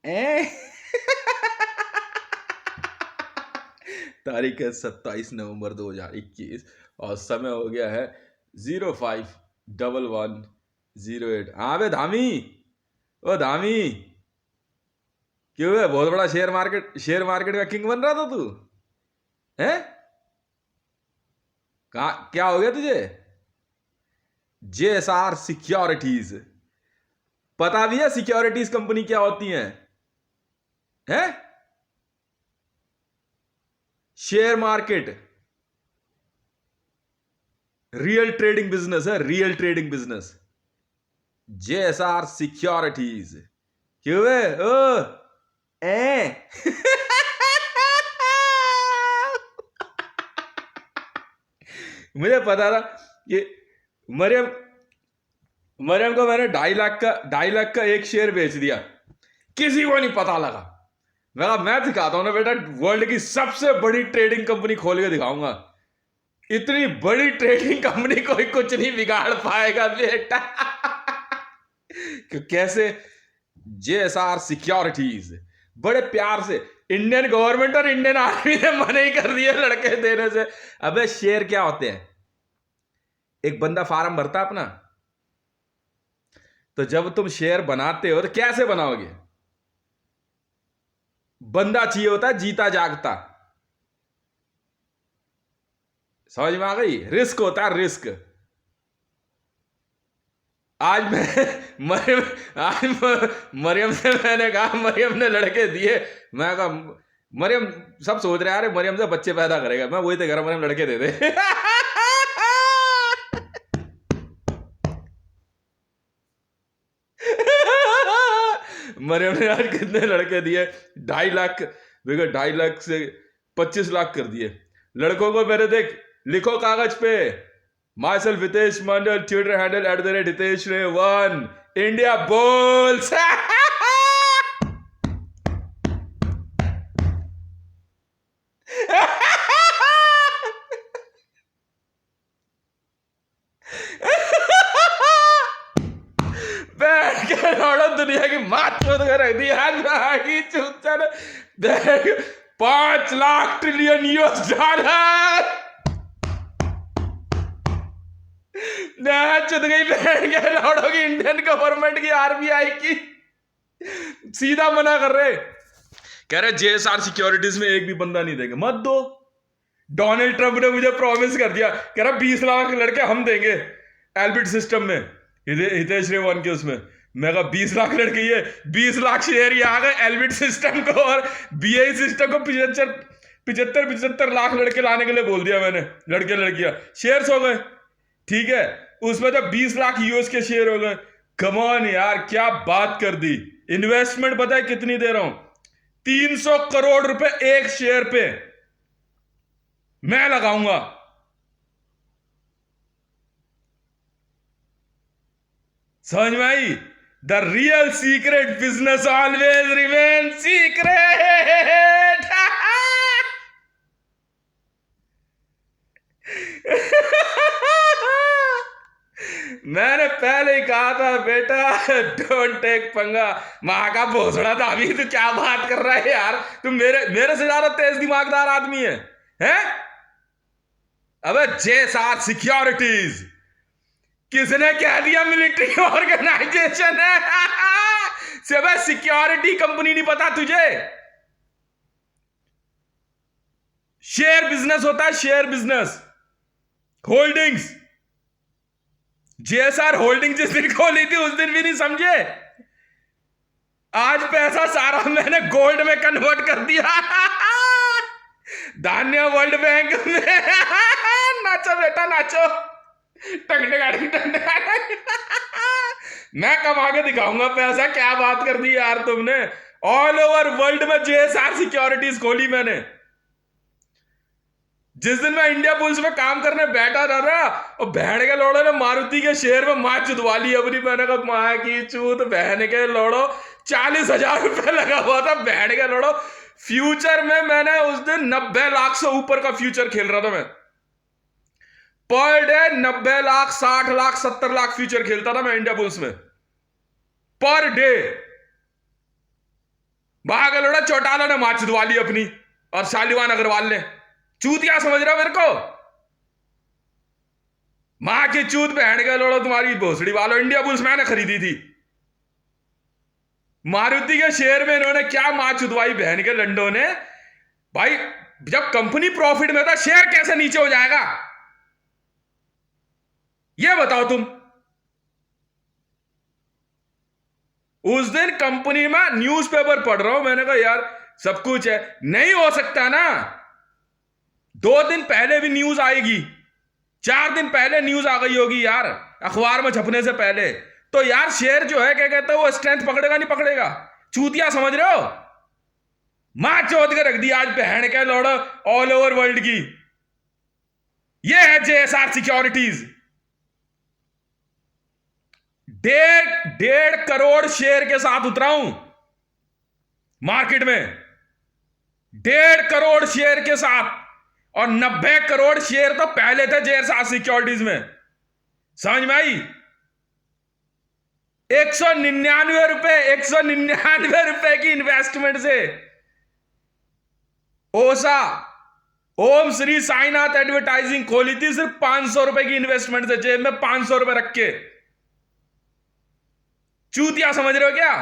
ए? तारीख है 27 नवंबर 2021 और समय हो गया है 051108। हाँ बे धामी, ओ धामी, क्यों है? बहुत बड़ा शेयर मार्केट का किंग बन रहा था तू, है? कहा क्या हो गया तुझे? JSR सिक्योरिटीज, पता भी है सिक्योरिटीज कंपनी क्या होती है? हैं? Share market real trading business है, real trading business. JSR securities, क्यों है? ओ ए? मुझे पता था कि मरियम मरियम को मैंने 2.5 लाख का एक शेयर बेच दिया, किसी को नहीं पता लगा। मैं दिखाता हूं ना बेटा, वर्ल्ड की सबसे बड़ी ट्रेडिंग कंपनी खोल के दिखाऊंगा। इतनी बड़ी ट्रेडिंग कंपनी कोई कुछ नहीं बिगाड़ पाएगा बेटा। कैसे? JSR सिक्योरिटीज बड़े प्यार से इंडियन गवर्नमेंट और इंडियन आर्मी ने मना ही कर दिया लड़के देने से। अबे शेयर क्या होते हैं? एक बंदा फार्म भरता अपना, तो जब तुम शेयर बनाते हो तो कैसे बनाओगे? बंदा चाहिए होता है जीता जागता, समझ में आ गई? रिस्क होता है, रिस्क। आज मैं मरियम मरियम से मैंने कहा, मरियम ने लड़के दिए। मैं कहा मरियम, सब सोच रहे हैं अरे मरियम से बच्चे पैदा करेगा, मैं वही तो कह रहा मरियम लड़के दे दे। मरियम ने आज कितने लड़के दिए? 2.5 लाख, देखो 2.5 लाख से 25 लाख कर दिए लड़कों को मेरे। देख, लिखो कागज पे, my self Hitesh Mandal, Twitter handle @Hitesh रे 1, इंडिया बोल्स। बैठ के लौड़ो, दुनिया की मात चोद कर रख दी आज चूचन। देख, 5 लाख ट्रिलियन US डॉलर चुद गई बैठ के लौड़ो की, इंडियन गवर्नमेंट की, RBI की सीधा मना कर रहे। कह रहे JSR सिक्योरिटीज में एक भी बंदा नहीं देंगे। मत दो, डोनाल्ड ट्रंप ने मुझे प्रॉमिस कर दिया, कह रहा 20 लाख लड़के हम देंगे एल्बिट सिस्टम में, हितेश रे 1 के उसमें। मैं कहा 20 लाख लड़के, ये 20 लाख शेयर ये आ गए एल्बिट सिस्टम को, और BI सिस्टम को 75 लाख लड़के लाने के लिए बोल दिया मैंने। लड़के लड़कियां शेयर्स हो गए, ठीक है, उसमें तो 20 लाख US के शेयर हो गए। कमॉन यार, क्या बात कर दी। इन्वेस्टमेंट पता है कितनी दे रहा हूं? 300 करोड़ रुपए एक शेयर पे मैं लगाऊंगा। समझ में आई? The real secret business always remain secret. मैंने पहले ही कहा था बेटा, डोंट टेक पंगा। मां का भोसड़ा था। अभी तू क्या बात कर रहा है यार? तू मेरे मेरे से ज्यादा तेज दिमागदार आदमी है, हैं? अबे JSR सिक्योरिटीज किसने कह दिया मिलिट्री ऑर्गेनाइजेशन है? सिर्फ सिक्योरिटी कंपनी नहीं पता तुझे? शेयर बिजनेस होता है, share business, holdings. JSR holding जिस दिन खोली थी उस दिन भी नहीं समझे। आज पैसा सारा मैंने गोल्ड में कन्वर्ट कर दिया। धान्य वर्ल्ड बैंक में। नाचो बेटा नाचो, मैं कमा के दिखाऊंगा पैसा। क्या बात कर दी यार तुमने। ऑल ओवर वर्ल्ड में JSR सिक्योरिटीज खोली मैंने। जिस दिन मैं इंडिया पुलिस में काम करने बैठा था ना, और बहन के लोड़ो ने मारुति के शेयर में माँ चुदवा ली अपनी। मैंने कहा माँ की चूत, बहन के लोड़ो 40,000 रुपए लगा हुआ था बहन के लोड़ो। फ्यूचर में मैंने उस दिन 90 लाख से ऊपर का फ्यूचर खेल रहा था मैं। Per day 90 lakh, 60 lakh, 70 lakh future खेलता था मैं इंडिया बुल्स में, पर डे। के लोड़ा चौटाला ने माँ चुदवा ली अपनी, और शालिवान अग्रवाल ने। चूतिया समझ रहे हो मेरे को? माँ की चूत बहन के लोड़ो तुम्हारी भोसड़ी वालों। इंडिया बुल्स मैंने खरीदी थी, मारुति के शेयर में इन्होंने क्या माँ चुदवाई बहन के लंडों ने। भाई जब कंपनी प्रॉफिट में था, शेयर कैसे नीचे हो जाएगा ये बताओ तुम। उस दिन कंपनी में न्यूज़पेपर पढ़ रहा हूं, मैंने कहा यार सब कुछ है, नहीं हो सकता ना। 2 दिन पहले भी न्यूज आएगी, 4 दिन पहले न्यूज आ गई होगी यार, अखबार में छपने से पहले। तो यार शेयर जो है क्या कहते हैं वो स्ट्रेंथ पकड़ेगा नहीं पकड़ेगा? चूतिया समझ रहे हो? मां चौथ के रख दी आज बहन के लौड़ो ऑल ओवर वर्ल्ड की। ये है जेएसआर सिक्योरिटीज। 1.5 करोड़ शेयर के साथ उतरा हूं मार्केट में, 1.5 करोड़ शेयर के साथ, और 90 करोड़ शेयर तो पहले थे जेएसआर सिक्योरिटीज में। समझ में आई? 199 रुपए की इन्वेस्टमेंट से ओसा ओम श्री साईनाथ एडवर्टाइजिंग खोली थी, सिर्फ 500 रुपए की इन्वेस्टमेंट से, जेब में 500 रुपए रख के। चूतिया समझ रहे हो क्या?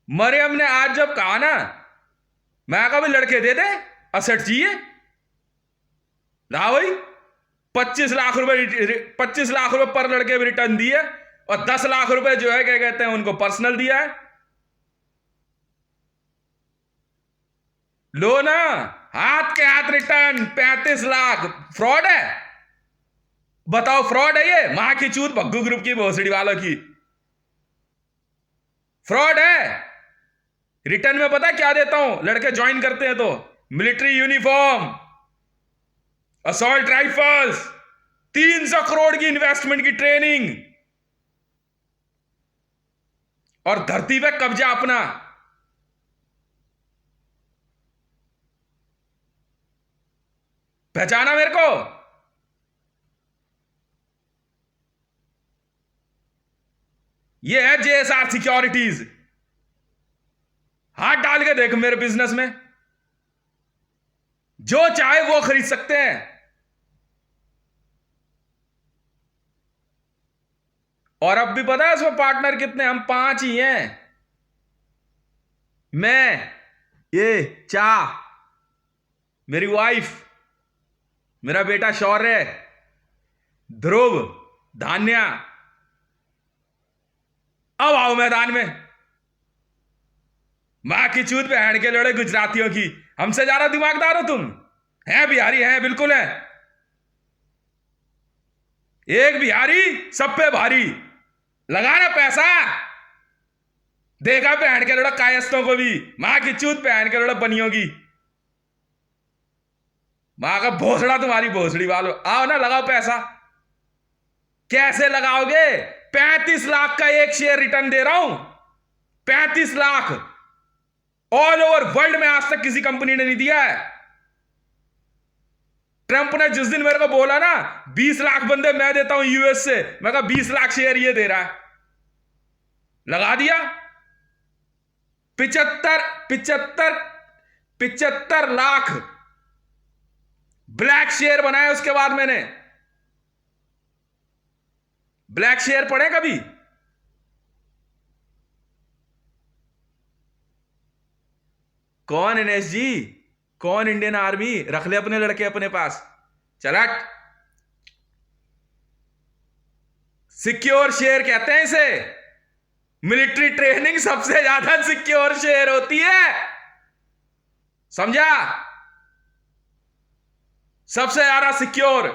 मरियम ने आज जब कहा ना, मैं कहा भाई लड़के दे दे, असेट चाहिए, ला भाई 25 लाख रुपए पर लड़के भी रिटर्न दिए, और 10 लाख रुपए जो है क्या कहते हैं उनको पर्सनल दिया है। लो ना, हाथ के हाथ रिटर्न 35 लाख। फ्रॉड है? बताओ फ्रॉड है ये? मां की चूत भग्गू ग्रुप की भोसड़ी वालों की फ्रॉड है। रिटर्न में पता क्या देता हूं? लड़के ज्वाइन करते हैं तो military uniform, assault rifles, 300 crore की इन्वेस्टमेंट की ट्रेनिंग, और धरती पे कब्जा अपना। पहचाना मेरे को? यह है जेएसआर सिक्योरिटीज। हाथ डाल के देख मेरे बिजनेस में, जो चाहे वो खरीद सकते हैं। और अब भी पता है उसमें पार्टनर कितने? हम 5 ही हैं। मैं, ये चा, मेरी वाइफ, मेरा बेटा शौर्य, ध्रुव, धान्या। अब आओ मैदान में। मां की चूत बहन के लड़े गुजरातियों की। हमसे ज्यादा दिमागदार हो तुम? हैं बिहारी हैं, बिल्कुल है। एक बिहारी सब पे भारी। लगाना पैसा, देखा बहन के लड़ा कायस्तों को भी। मां की चूत बहन के लड़ा बनियों की। मां का भोसड़ा तुम्हारी भोसड़ी वालों। आओ ना, लगाओ पैसा। कैसे लगाओगे? 35 लाख का एक शेयर रिटर्न दे रहा हूं। 35 लाख ऑल ओवर वर्ल्ड में आज तक किसी कंपनी ने नहीं दिया है। ट्रंप ने जिस दिन मेरे को बोला ना 20 लाख बंदे मैं देता हूं यूएस से, मैं कहा 20 लाख शेयर ये दे रहा है, लगा दिया। 75 लाख ब्लैक शेयर बनाए। उसके बाद मैंने ब्लैक शेयर पढ़े कभी? कौन एनएसजी, कौन इंडियन आर्मी? रख ले अपने लड़के अपने पास। चलट, सिक्योर शेयर कहते हैं इसे। मिलिट्री ट्रेनिंग सबसे ज्यादा सिक्योर शेयर होती है, समझा? सबसे ज्यादा सिक्योर।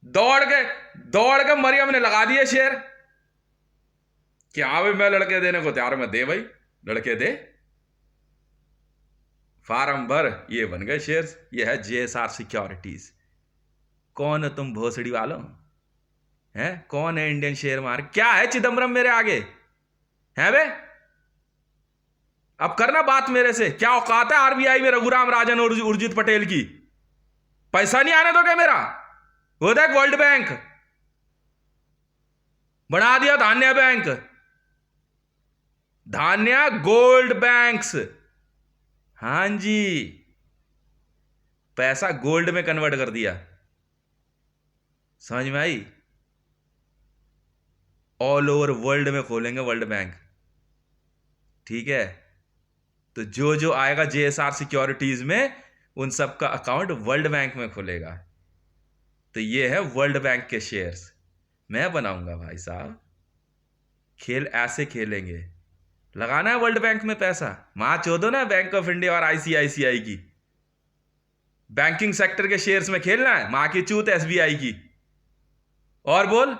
दौड़ के मरियम ने लगा दिए शेयर। क्या भाई मैं लड़के देने को तैयार, मैं दे भाई, लड़के दे, फार्म भर। ये बन गए शेयर्स। ये है जेएसआर सिक्योरिटीज। कौन हो तुम भोसड़ी वालों? हैं? कौन है इंडियन शेयर मार्केट? क्या है चिदम्बरम मेरे आगे? है बे? अब करना बात मेरे से। क्या औकात है आरबीआई में रघुराम राजन और उर्जित पटेल की? पैसा नहीं आने दोगे मेरा? वो देख वर्ल्ड बैंक बना दिया, धान्या बैंक, धान्या गोल्ड बैंक्स। हाँ जी, पैसा गोल्ड में कन्वर्ट कर दिया। समझ में आई? ऑल ओवर वर्ल्ड में खोलेंगे वर्ल्ड बैंक। ठीक है, तो जो जो आएगा जेएसआर सिक्योरिटीज में उन सब का अकाउंट वर्ल्ड बैंक में खुलेगा। तो ये है वर्ल्ड बैंक के शेयर्स मैं बनाऊंगा भाई साहब। खेल ऐसे खेलेंगे। लगाना है वर्ल्ड बैंक में पैसा, मां चोदो ना बैंक ऑफ इंडिया और आईसीआईसीआई की। बैंकिंग सेक्टर के शेयर्स में खेलना है, मां की चूत एसबीआई की। और बोल,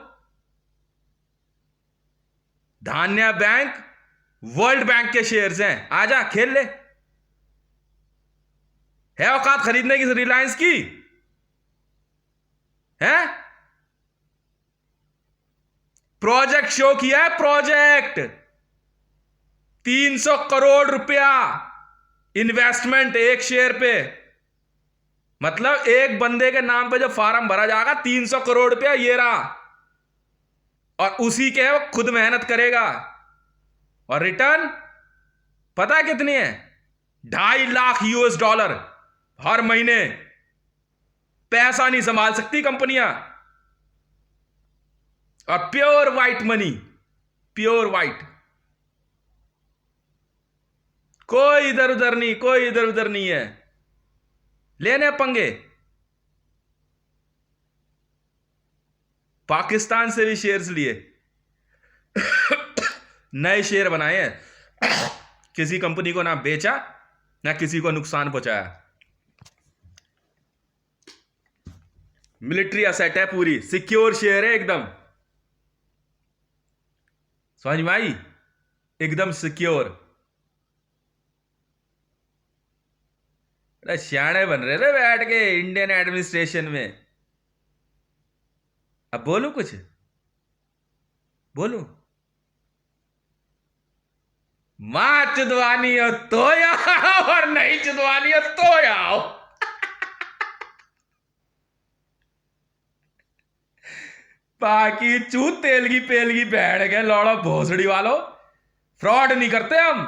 धान्या बैंक वर्ल्ड बैंक के शेयर्स हैं, आजा खेल ले। है औकात खरीदने की रिलायंस की? है? प्रोजेक्ट शो किया है, प्रोजेक्ट 300 करोड़ रुपया इन्वेस्टमेंट एक शेयर पे। मतलब एक बंदे के नाम पे जो फॉर्म भरा जाएगा 300 करोड़ रुपया ये रहा, और उसी के वो खुद मेहनत करेगा। और रिटर्न पता है कितनी है? 2.5 लाख US$ हर महीने। पैसा नहीं संभाल सकती कंपनियां। और pure white money, pure white, कोई इधर उधर नहीं, कोई इधर उधर नहीं है। लेने पंगे। पाकिस्तान से भी शेयर्स लिए, नए शेयर बनाए हैं, किसी कंपनी को ना बेचा ना किसी को नुकसान पहुंचाया। मिलिट्री असेट है, पूरी सिक्योर शेयर है एकदम। समझ में आई? एकदम सिक्योर। अरे सियाणे बन रहे थे बैठ के इंडियन एडमिनिस्ट्रेशन में। अब बोलूं कुछ? बोलूं? मां चुदवानी हो तो आओ, और नहीं चुदवानी हो तो आओ। बाकी चूत तेल की पेल की बैठ गए लौड़ो भोसड़ी वालों। फ्रॉड नहीं करते हम।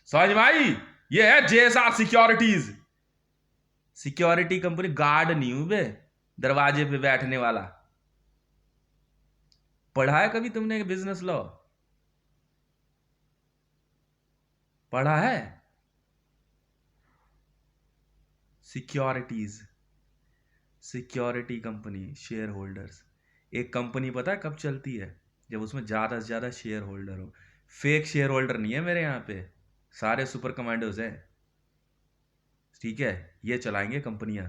समझ में आई? ये है JSR securities. Security company, guard नहीं हूं बे, दरवाजे पे बैठने वाला। पढ़ा है कभी तुमने बिजनेस लॉ? पढ़ा है? Securities, security company, share holders. एक कंपनी पता है कब चलती है? जब उसमें ज्यादा से ज्यादा शेयर होल्डर हो। फेक शेयर होल्डर नहीं है मेरे यहाँ पे, सारे सुपर कमांडोज हैं। ठीक है, ये चलाएंगे कंपनियां।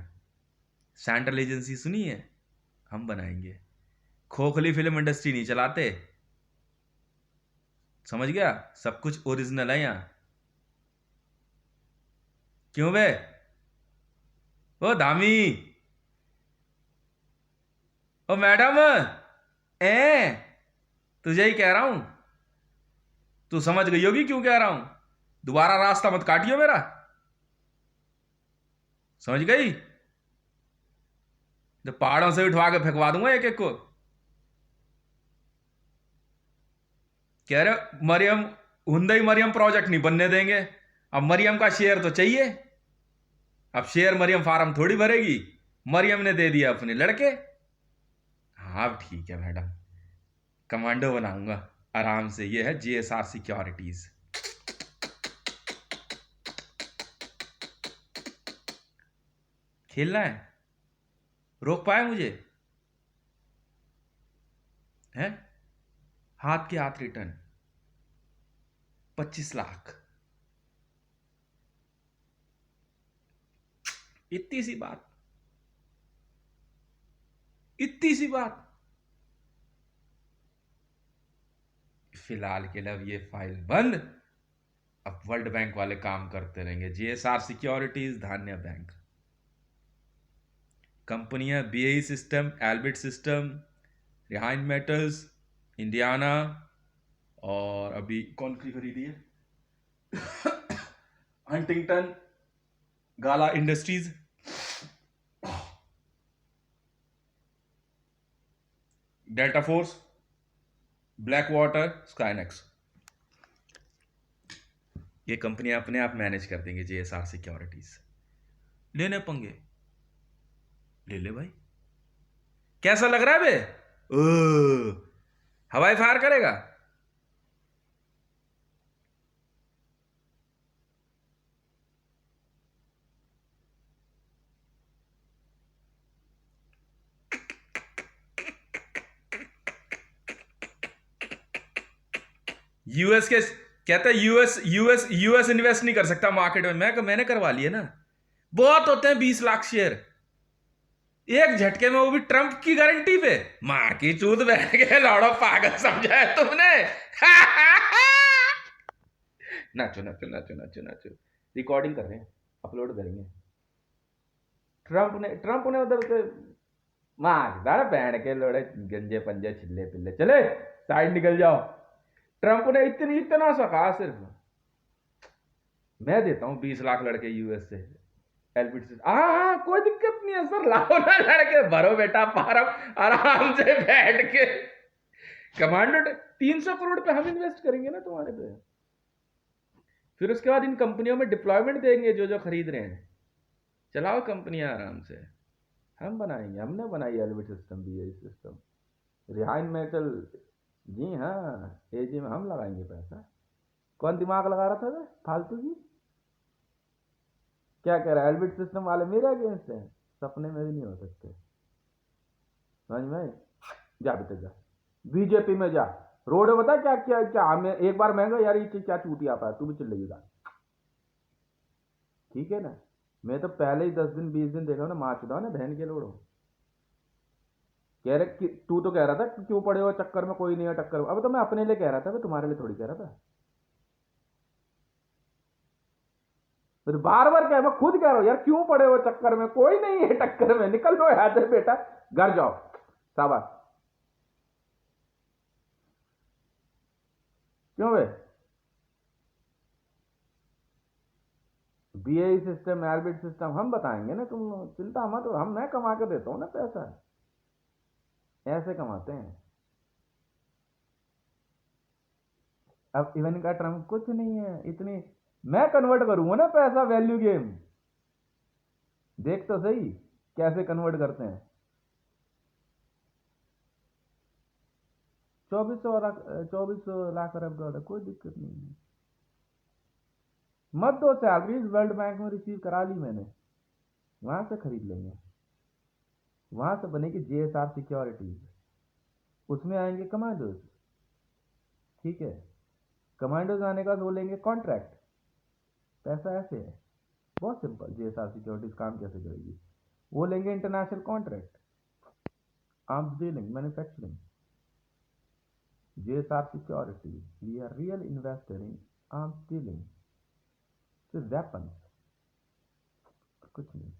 सेंट्रल एजेंसी सुनी है? हम बनाएंगे। खोखली फिल्म इंडस्ट्री नहीं चलाते। समझ गया? सब कुछ ओरिजिनल है यहां। क्यों बे? ओ धामी, ओ मैडम, तुझे ही कह रहा हूं। तू समझ गई होगी क्यों कह रहा हूं। दोबारा रास्ता मत काटियो मेरा। समझ गई? जब पहाड़ों से उठवा के फेंकवा दूंगा एक एक को। कह रहे मरियम, हुंडई मरियम प्रोजेक्ट नहीं बनने देंगे। अब मरियम का शेयर तो चाहिए। अब शेयर मरियम फार्म थोड़ी भरेगी, मरियम ने दे दिया अपने लड़के। हाँ ठीक है मैडम, कमांडो बनाऊंगा आराम से। ये है जेएसआर सिक्योरिटीज। खेलना है? रोक पाए मुझे? है? हाथ के हाथ रिटर्न 25 लाख। इतनी सी बात, इतनी सी बात। फिलहाल के लिए अब ये फाइल बंद। अब वर्ल्ड बैंक वाले काम करते रहेंगे। JSR securities, Dhanya bank. कंपनियां BAE system, Elbit system, Rhine metals, Indiana, और अभी कौन सी खरीदी है? हंटिंगटन, गाला industries. Delta Force, Black Water, Skynex, ये कंपनियां अपने आप मैनेज कर देंगे जेएसआर सिक्योरिटीज। लेने पंगे, ले ले भाई। कैसा लग रहा है बे? हवाई फायर करेगा। यूएस के कहते हैं यूएस इन्वेस्ट नहीं कर सकता मार्केट में। मैंने करवा लिया ना। बहुत होते हैं 20 लाख शेयर एक झटके में, वो भी ट्रंप की गारंटी पे। मां की चूत बैठ के लौड़ो, पागल समझा है तुमने। नाचो नाचो नाचो नाचो नाचो। रिकॉर्डिंग कर रहे हैं, अपलोड करेंगे। ट्रंप ने उधर से मार बैठ के लोड़े, गंजे पंजे छिल्ले पिल्ले, चले साइड निकल जाओ। ट्रंप ने इतना सा कहा, सिर्फ मैं देता हूं 20 लाख लड़के यूएस से एलबिट से। हाँ, कोई दिक्कत नहीं है सर, लाओ ना लड़के, भरो बेटा फार्म आराम से बैठ के। कमांडो 300 करोड़ पे हम इन्वेस्ट करेंगे ना तुम्हारे पे। फिर उसके बाद इन कंपनियों में डिप्लॉयमेंट देंगे, जो खरीद रहे हैं। चलाओ कंपनियां आराम से, हम बनाएंगे। हमने बनाई Elbit system, BAE system, Rhine metal. जी हाँ, एजी में हम लगाएंगे पैसा। कौन दिमाग लगा रहा था फालतू की? क्या कह रहा है? एलबिट सिस्टम वाले मेरे अगेंस्ट हैं, सपने में भी नहीं हो सकते। समझ में? जा बेटे जा, बीजेपी में जा। रोड बता क्या क्या क्या, हमें एक बार महंगा यार, ये क्या चूतिया पाया, तू भी चिल्लाएगा। ठीक है ना? मैं तो पहले ही 10 दिन 20 दिन देखा ना, मार चुका ना बहन के लोड़ो। कह रहे कि तू तो कह रहा था कि क्यों पड़े हो चक्कर में, कोई नहीं है टक्कर में। अब तो मैं अपने लिए कह रहा था, तुम्हारे लिए थोड़ी कह रहा था। फिर बार बार कह, मैं खुद कह रहा हूं यार, क्यों पड़े हो चक्कर में, कोई नहीं है टक्कर में, निकल लो यहाँ से बेटा, घर जाओ। शाबाश। क्यों भाई? बीआई सिस्टम, एलबिट सिस्टम हम बताएंगे ना, तुम चिंता मत। मैं कमा के देता हूं ना पैसा, ऐसे कमाते हैं। अब इवन का ट्रम्प कुछ नहीं है इतनी, मैं कन्वर्ट करूंगा ना पैसा, वैल्यू गेम। देख तो सही कैसे कन्वर्ट करते हैं। 2400 लाख अरब डॉलर, कोई दिक्कत नहीं है। मत दो सैलरीज, वर्ल्ड बैंक में रिसीव करा ली मैंने, वहां से खरीद लेंगे। वहां से बनेगी जेएसआर सिक्योरिटीज, उसमें आएंगे कमांडोज। ठीक है, कमांडोज आने का वो लेंगे कॉन्ट्रैक्ट। पैसा ऐसे है, बहुत सिंपल। जेएसआर सिक्योरिटीज काम कैसे करेगी? वो लेंगे international contract, arms dealing, manufacturing. JSR securities, we are real investor in arms dealing, सिर्फ वेपन्स, कुछ नहीं।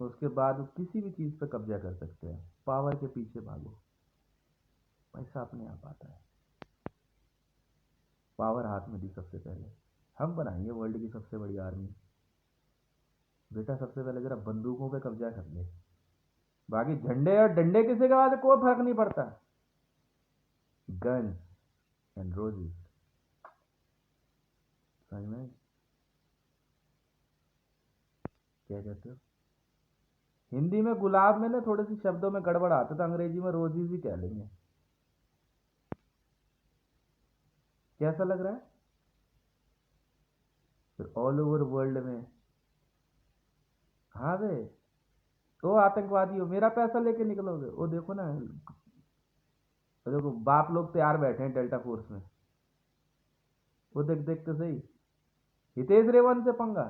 तो उसके बाद वो किसी भी चीज पर कब्जा कर सकते हैं। पावर के पीछे भागो, पैसा अपने आप आता है। पावर हाथ में दी सबसे पहले, हम बनाएंगे वर्ल्ड की सबसे बड़ी आर्मी। बेटा सबसे पहले जरा बंदूकों पे कब्जा कर ले, बाकी झंडे और डंडे किसी के बाद कोई फर्क नहीं पड़ता। गन्स एंड रोजेस, समझ में? क्या कहते हो? हिंदी में गुलाब में ना थोड़े से शब्दों में गड़बड़ आता था, अंग्रेजी में रोजेस ही कह लेंगे। कैसा लग रहा है? फिर ऑल ओवर वर्ल्ड में, हाँ वे, तो आतंकवादी हो, मेरा पैसा लेके निकलोगे। वो देखो ना, देखो बाप लोग तैयार बैठे हैं डेल्टा फोर्स में। वो देख देख तो सही, हितेश रेवंत से पंगा।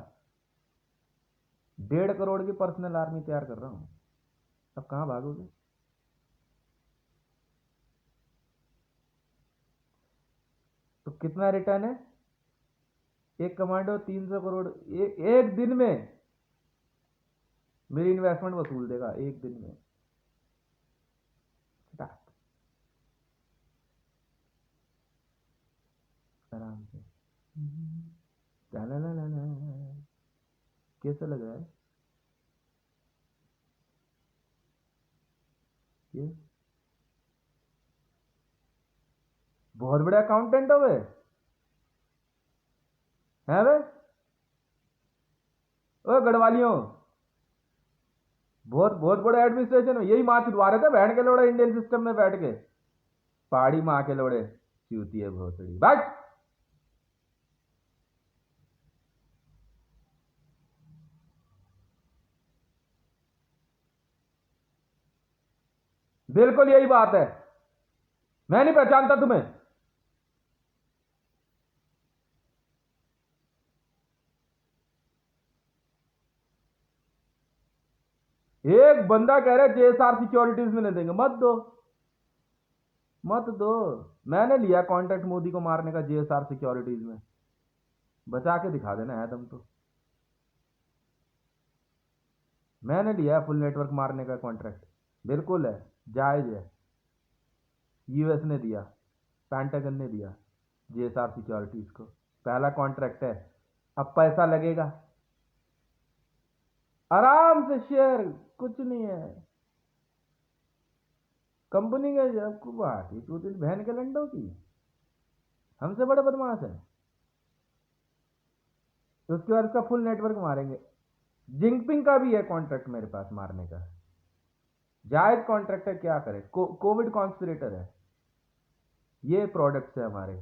1.5 करोड़ की पर्सनल आर्मी तैयार कर रहा हूं, अब कहां भागोगे? तो कितना रिटर्न है? एक कमांडो 300 करोड़ एक दिन में मेरी इन्वेस्टमेंट वसूल देगा, एक दिन में। आराम से। ला ला ला ला ला। कैसा लग रहा है? ये बहुत बड़ा अकाउंटेंट हो वे, है वे? ओ गढ़वालियों, बहुत बहुत बड़ा एडमिनिस्ट्रेशन है। यही माँ चुदवा रहे थे बहन के लोड़े इंडियन सिस्टम में बैठ के, पहाड़ी माँ के लोड़े चूती है भोसड़ी बट। बिल्कुल यही बात है, मैं नहीं पहचानता तुम्हें। एक बंदा कह रहा है जेएसआर सिक्योरिटीज में नहीं देंगे, मत दो मत दो। मैंने लिया कॉन्ट्रैक्ट मोदी को मारने का जेएसआर सिक्योरिटीज में, बचा के दिखा देना है तुम तो। मैंने लिया फुल नेटवर्क मारने का कॉन्ट्रैक्ट, बिल्कुल है, जायज है। यूएस ने दिया, पेंटागन ने दिया जेएसआर सिक्योरिटीज को, पहला कॉन्ट्रैक्ट है। अब पैसा लगेगा आराम से, शेयर कुछ नहीं है कंपनी के। आपको बात ही तू दिन बहन के लंडों की, हमसे बड़े बदमाश है। तो उसके बाद उसका फुल नेटवर्क मारेंगे। जिंगपिंग का भी है कॉन्ट्रैक्ट मेरे पास मारने का, जायज कॉन्ट्रैक्ट है, क्या करे। कोविड कॉन्स्पिरेटर है। ये प्रोडक्ट्स है हमारे,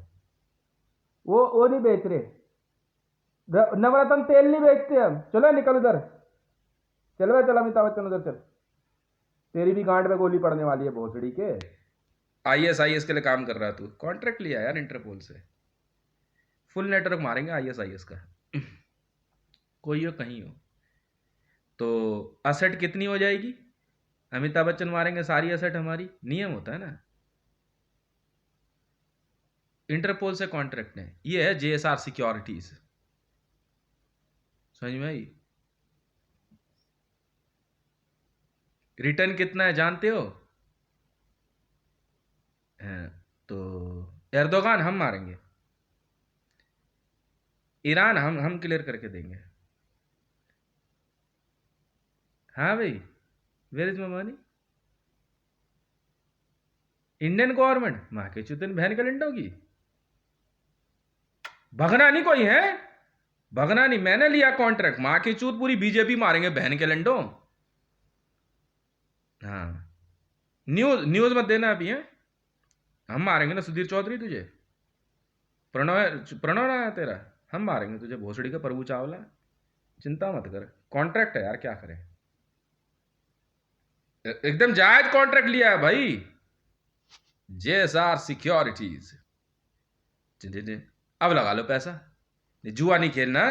वो नहीं बेच रहे, नवरत्न तेल नहीं बेचते हम। चलो निकल उधर, चल भाई, चल अमिताभ बच्चन उधर चल, तेरी भी गांड में गोली पड़ने वाली है भोसड़ी के। आईएस के लिए काम कर रहा है तू, कॉन्ट्रैक्ट लिया यार इंटरपोल से, फुल नेटवर्क मारेंगे आईएस का। कोई हो कहीं हो तो असेट कितनी हो जाएगी, अमिताभ बच्चन मारेंगे सारी असेट हमारी, नियम होता है ना। इंटरपोल से कॉन्ट्रैक्ट है, ये है जेएसआर सिक्योरिटीज, समझ में आई। रिटर्न कितना है जानते हो? तो एर्दोगान हम मारेंगे, ईरान हम क्लियर करके देंगे। हाँ भाई, where is my money. Indian government माँ के चुतन बहन कैलेंडर की, भगना नहीं कोई है, भगना नहीं। मैंने लिया कॉन्ट्रैक्ट, माँ की चूत पूरी बीजेपी मारेंगे बहन के लंडो। हाँ, न्यूज न्यूज मत देना अभी है, हम मारेंगे ना सुधीर चौधरी तुझे, प्रणव ना है तेरा, हम मारेंगे तुझे भोसड़ी का प्रभु चावला, चिंता मत कर। कॉन्ट्रैक्ट है यार, क्या करें, एकदम जायज कॉन्ट्रैक्ट लिया है भाई, जेएसआर सिक्योरिटीज। अब लगा लो पैसा, जुआ नहीं खेलना।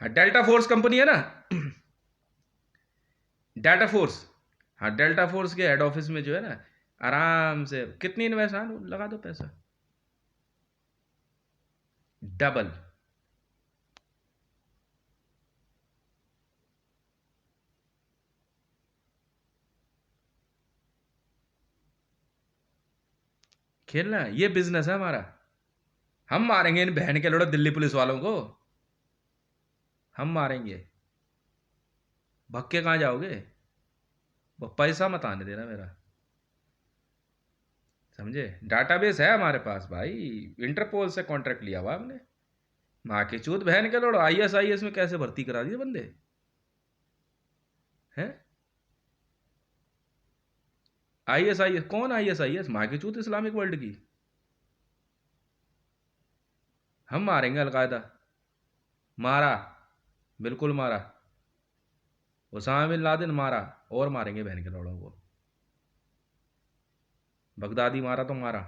हाँ, डेल्टा फोर्स कंपनी है ना, डेल्टा फोर्स, हाँ डेल्टा फोर्स के हेड ऑफिस में जो है ना, आराम से कितनी इन्वेस्ट, हाँ लगा दो पैसा, डबल। खेलना है, ये बिजनेस है हमारा, हम मारेंगे इन बहन के लोड़े दिल्ली पुलिस वालों को, हम मारेंगे। भक्के कहाँ जाओगे, वो पैसा मत आने देना मेरा, समझे। डाटाबेस है हमारे पास भाई, इंटरपोल से कॉन्ट्रैक्ट लिया हुआ हमने। माँ की चूत बहन के लोड़ो, आईएस में कैसे भर्ती करा दिए बंदे हैं। आईएस कौन, आईएस माँ की चूत इस्लामिक वर्ल्ड की। हम मारेंगे अलकायदा, मारा, बिल्कुल मारा, उसामा बिन लादेन मारा, और मारेंगे बहन के लोड़ों को, बगदादी मारा तो मारा,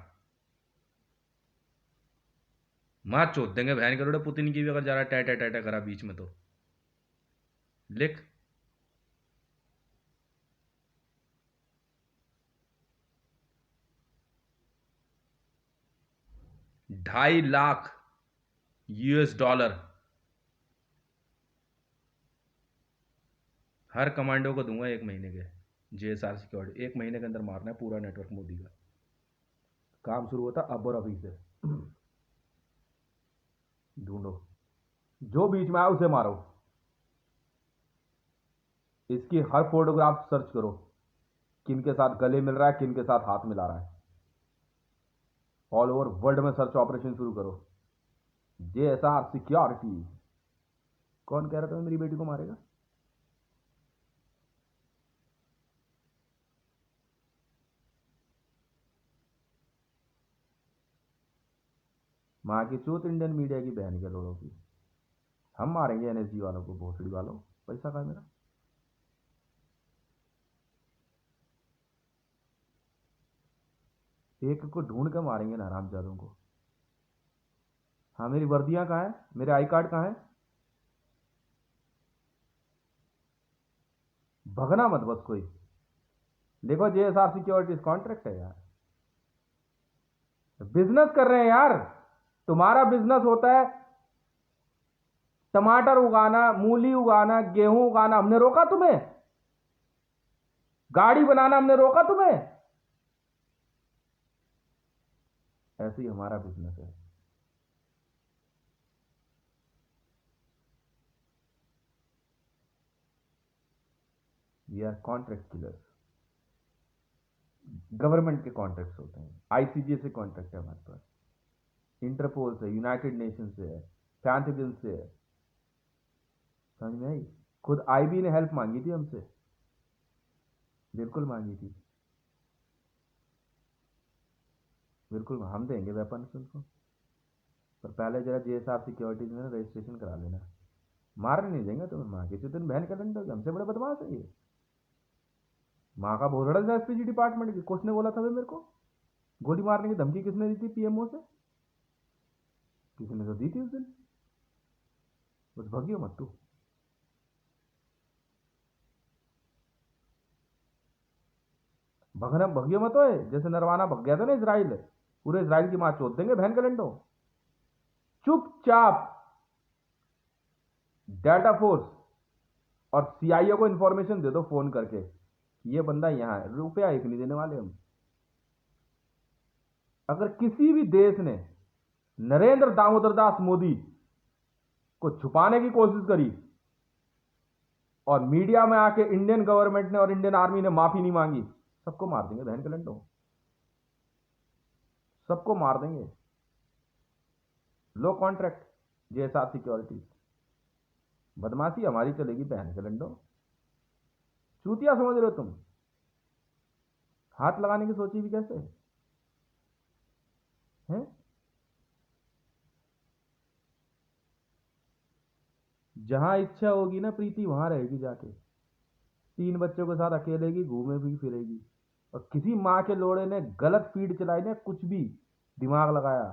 मार चोद देंगे बहन के लोड़े। पुतिन की भी अगर जरा टैटा टैटा करा बीच में तो लिख। 2.5 लाख US$ हर कमांडो को दूंगा 1 महीने के, जेएसआर सिक्योरिटी 1 महीने के अंदर मारना है पूरा नेटवर्क मोदी का। काम शुरू होता अब्बर अभी से, ढूंढो जो बीच में आया उसे मारो, इसकी हर फोटोग्राफ सर्च करो, किन के साथ गले मिल रहा है, किन के साथ हाथ मिला रहा है। ऑल ओवर वर्ल्ड में सर्च ऑपरेशन शुरू करो। JSR security. कौन कह रहा था मेरी बेटी को मारेगा? माँ की चूत इंडियन मीडिया की बहन के लोगों की। हम मारेंगे NSG वालों को, भोसड़ी वालों। पैसा कहाँ है मेरा? एक को ढूंढ के मारेंगे ना हरामजादों को। हाँ, मेरी वर्दियां कहाँ है? मेरे आई कार्ड कहाँ है? भगना मत बस कोई। देखो JSR सिक्योरिटीज कॉन्ट्रैक्ट है यार, बिजनेस कर रहे हैं यार। तुम्हारा बिजनेस होता है टमाटर उगाना, मूली उगाना, गेहूं उगाना, हमने रोका तुम्हें? गाड़ी बनाना हमने रोका तुम्हें? ऐसे ही हमारा बिजनेस है। We are contract killers. Government के कॉन्ट्रैक्ट्स होते हैं, ICJ से कॉन्ट्रैक्ट है हमारे पास, इंटरपोल से, यूनाइटेड नेशन से है, पैंथेगन से है। समझ में आई? खुद IB ने हेल्प मांगी थी हमसे, बिल्कुल मांगी थी, बिल्कुल हम देंगे वेपन्स उनको। पर पहले जरा JSR सिक्योरिटीज में रजिस्ट्रेशन करा लेना। मारने नहीं देंगे तुम्हें, माँ की दिन बहन का डंडा, हमसे बड़े बदमाश है ये। माँ का भोसड़ा था SPG डिपार्टमेंट की। कुछ ने बोला था मेरे को गोली मारने की धमकी किसने दी थी PMO से? किसी ने तो दी थी उस दिन। बस भगियो मत तू। भगना भगियो मत होए, जैसे नरवाना भग गया था ना इजराइल, पूरे इजराइल की माँ चोद देंगे बहन का डंडो। चुपचाप डाटा फोर्स और CIA को इंफॉर्मेशन दे दो फोन करके, ये बंदा यहां है, रुपया एक नहीं देने वाले हम। अगर किसी भी देश ने नरेंद्र दामोदर दास मोदी को छुपाने की कोशिश करी और मीडिया में आके इंडियन गवर्नमेंट ने और इंडियन आर्मी ने माफी नहीं मांगी, सबको मार देंगे बहन के लंडो, सबको मार देंगे। लो कॉन्ट्रैक्ट JSR सिक्योरिटी। बदमाशी हमारी चलेगी बहन के लंडो। चूतिया समझ रहे हो तुम? हाथ लगाने की सोची भी कैसे है? जहां इच्छा होगी ना प्रीति, वहां रहेगी जाके। 3 बच्चों के साथ अकेलेगी, घूमे भी फिरेगी। और किसी माँ के लोड़े ने गलत फीड चलाई ना, कुछ भी दिमाग लगाया,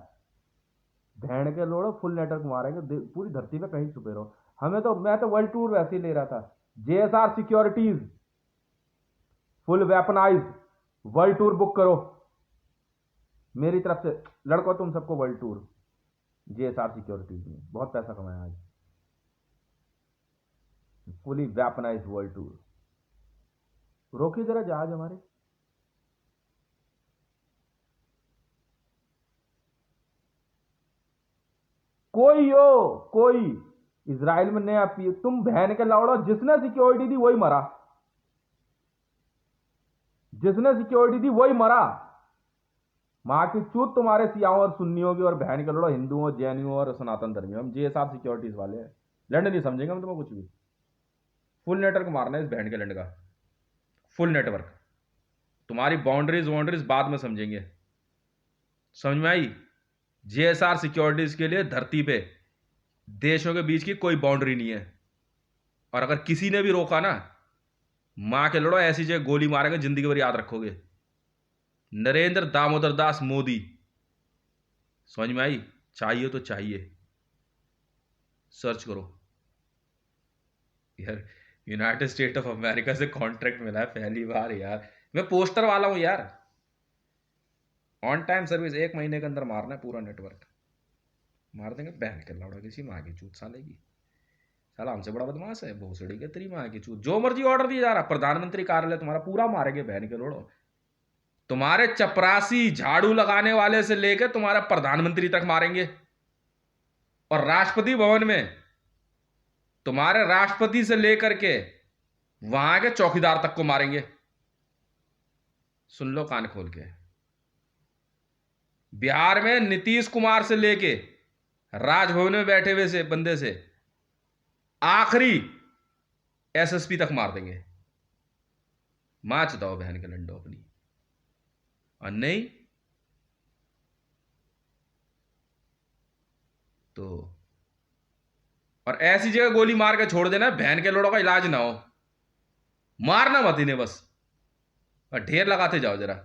भेड़ के लोड़ो फुल नेटवर्क मारेंगे पूरी धरती पे, कहीं छुपे रहो। मैं तो वर्ल्ड टूर वैसे ही ले रहा था। JSR securities full weaponize world tour book करो मेरी तरफ से। लड़को तुम सबको वर्ल्ड टूर JSR सिक्योरिटीज में, बहुत पैसा कमाया आज। Fully weaponize world tour. रोकिए जरा जहाज हमारे। कोई हो, कोई इजराइल में नया तुम बहन के लौड़ो, जिसने सिक्योरिटी दी वही मरा, जिसने सिक्योरिटी दी वही मरा। मां की चूत तुम्हारे सियाओं और सुन्नियों की, और बहन के लड़ो हिंदुओं, जैनियों और सनातन धर्मियों। हम JSR सिक्योरिटीज वाले हैं, लैंड नहीं समझेंगे हम तुम्हें कुछ भी। फुल नेटवर्क मारना है इस बहन के लैंड का, फुल नेटवर्क। तुम्हारी बाउंड्रीज बाद में समझेंगे, समझ में आई? JSR सिक्योरिटीज के लिए धरती पे देशों के बीच की कोई बाउंड्री नहीं है। और अगर किसी ने भी रोका ना, मां के लड़ो ऐसी जगह गोली मारेंगे, जिंदगी भर याद रखोगे। नरेंद्र दामोदर दास मोदी। समझ में आई? चाहिए तो चाहिए, सर्च करो यार। यूनाइटेड स्टेट ऑफ अमेरिका से कॉन्ट्रैक्ट मिला है पहली बार यार। मैं पोस्टर वाला हूं यार। ऑन टाइम सर्विस 1 महीने के अंदर मारना है पूरा नेटवर्क। मार देंगे बहन के लौड़ा किसी माँ की चूत सालेगी। साला हमसे बड़ा बदमाश है भोसड़ी के, तेरी माँ की चूत। जो मर्जी ऑर्डर दिया जा रहा, प्रधानमंत्री कार्यालय तुम्हारा पूरा मारेंगे बहन के लोड़ो। तुम्हारे चपरासी झाड़ू लगाने वाले से लेकर तुम्हारा प्रधानमंत्री तक मारेंगे। और राष्ट्रपति भवन में तुम्हारे राष्ट्रपति से लेकर के वहां के चौकीदार तक को मारेंगे। सुन लो कान खोल के, बिहार में नीतीश कुमार से लेके राजभवन में बैठे हुए से बंदे से आखिरी एसएसपी तक मार देंगे। माच दो बहन के लंडो अपनी, और नहीं तो और ऐसी जगह गोली मार के छोड़ देना बहन के लोड़ों का इलाज ना हो, मारना मत इन्हें बस, और ढेर लगाते जाओ जरा।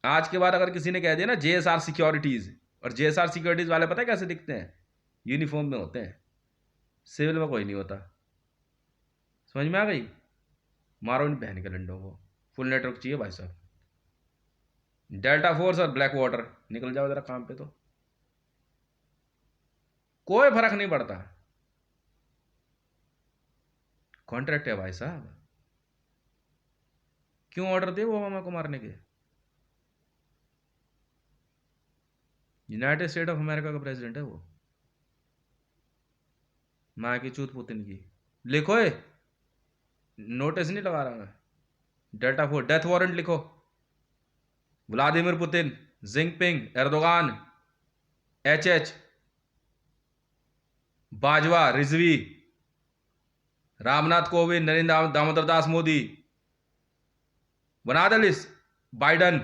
आज के बाद अगर किसी ने कह दिया ना जेएसआर सिक्योरिटीज, और जेएसआर सिक्योरिटीज वाले पता है कैसे दिखते हैं? यूनिफॉर्म में होते हैं, सिविल में कोई नहीं होता। समझ में आ गई? मारो इन बहन के लंडों को, फुल नेटवर्क चाहिए भाई साहब। डेल्टा फोर्स और ब्लैक वाटर निकल जाओ जरा काम पे, तो कोई फर्क नहीं पड़ता, कॉन्ट्रैक्ट है भाई साहब। क्यों ऑर्डर दे वो ओबामा को मारने के? यूनाइटेड स्टेट ऑफ अमेरिका का प्रेसिडेंट है वो, माँ की चूत पुतिन की। लिखो ये, नोटिस नहीं लगा रहा मैं, डेल्टा फोर डेथ वारंट लिखो। Vladimir Putin, Jinping, Erdogan, HH, Bajwa, Rizvi, Ramnath Kovind, Narendra Damodar Das Modi, बना दे लिस्ट। बाइडन,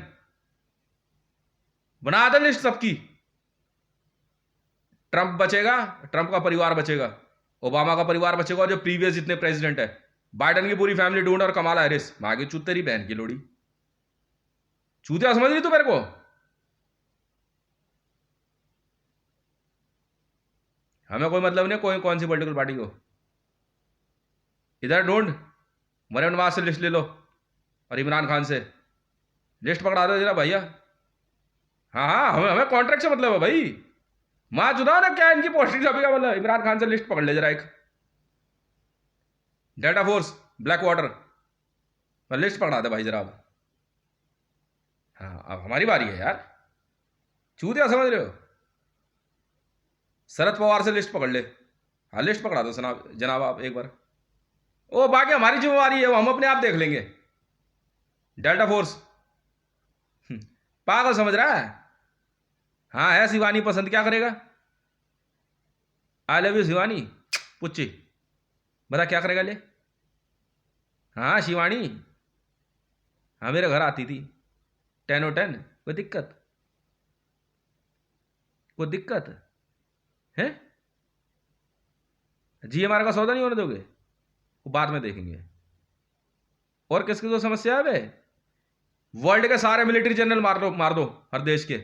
बना दे लिस्ट सबकी। ट्रंप बचेगा, ट्रंप का परिवार बचेगा, ओबामा का परिवार बचेगा, और जो प्रीवियस जितने प्रेसिडेंट है, बाइडन की पूरी फैमिली ढूंढ, और कमाला हैरिस, मांगे चूत तेरी बहन की लोड़ी। चूतिया समझ रही तू मेरे को? हमें कोई मतलब नहीं कोई कौन सी पॉलिटिकल पार्टी को, इधर ढूंढ, मरियम नवाज से लिस्ट ले लो, और इमरान खान से लिस्ट पकड़ा दो जरा भैया। हाँ हाँ, हमें हमें कॉन्ट्रैक्ट से मतलब है भाई, माँ जुदा ना क्या इनकी पोस्टिंग अभी का मतलब। इमरान खान से लिस्ट पकड़ ले जरा एक, delta Force, Black water, list पकड़ा दे भाई जरा अब। हाँ अब हमारी बारी है यार, चूतिया समझ रहे हो? शरद पवार से लिस्ट पकड़ ले, हाँ लिस्ट पकड़ा दो जनाब आप एक बार। ओ बाकी हमारी जिम्मेवारी है, वो हम अपने आप देख लेंगे। डेल्टा फोर्स, पागल समझ रहा है? हाँ है शिवानी पसंद, क्या करेगा? आई लव यू शिवानी, पुच्ची बता क्या करेगा ले? हाँ शिवानी, हाँ मेरे घर आती थी 10/10, कोई दिक्कत? कोई दिक्कत है? जीएमआर का सौदा नहीं होने दोगे? वो बाद में देखेंगे। और किसकी तो समस्या है बे? वर्ल्ड के सारे मिलिट्री जनरल मार दो हर देश के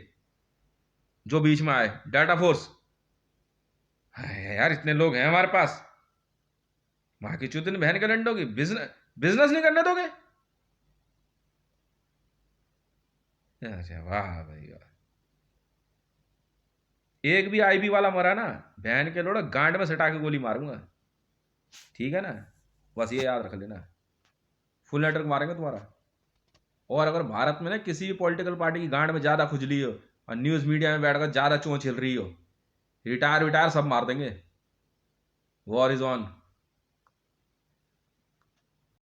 जो बीच में आए। डाटा फोर्स, यार इतने लोग हैं हमारे पास, वहां की चुतिन बहन के लंडों की बिजनेस नहीं करने दोगे? अच्छा वाह भाई वाह। एक भी आईबी वाला मरा ना, बहन के लोड़ा गांड में सटा के गोली मारूंगा, ठीक है ना? बस ये याद रख लेना, फुल नेटवर्क मारेंगे तुम्हारा। और अगर भारत में ना किसी भी पॉलिटिकल पार्टी की गांड में ज्यादा खुजली हो, और न्यूज मीडिया में बैठकर ज्यादा चोंच हिल रही हो, रिटायर सब मार देंगे। War is on.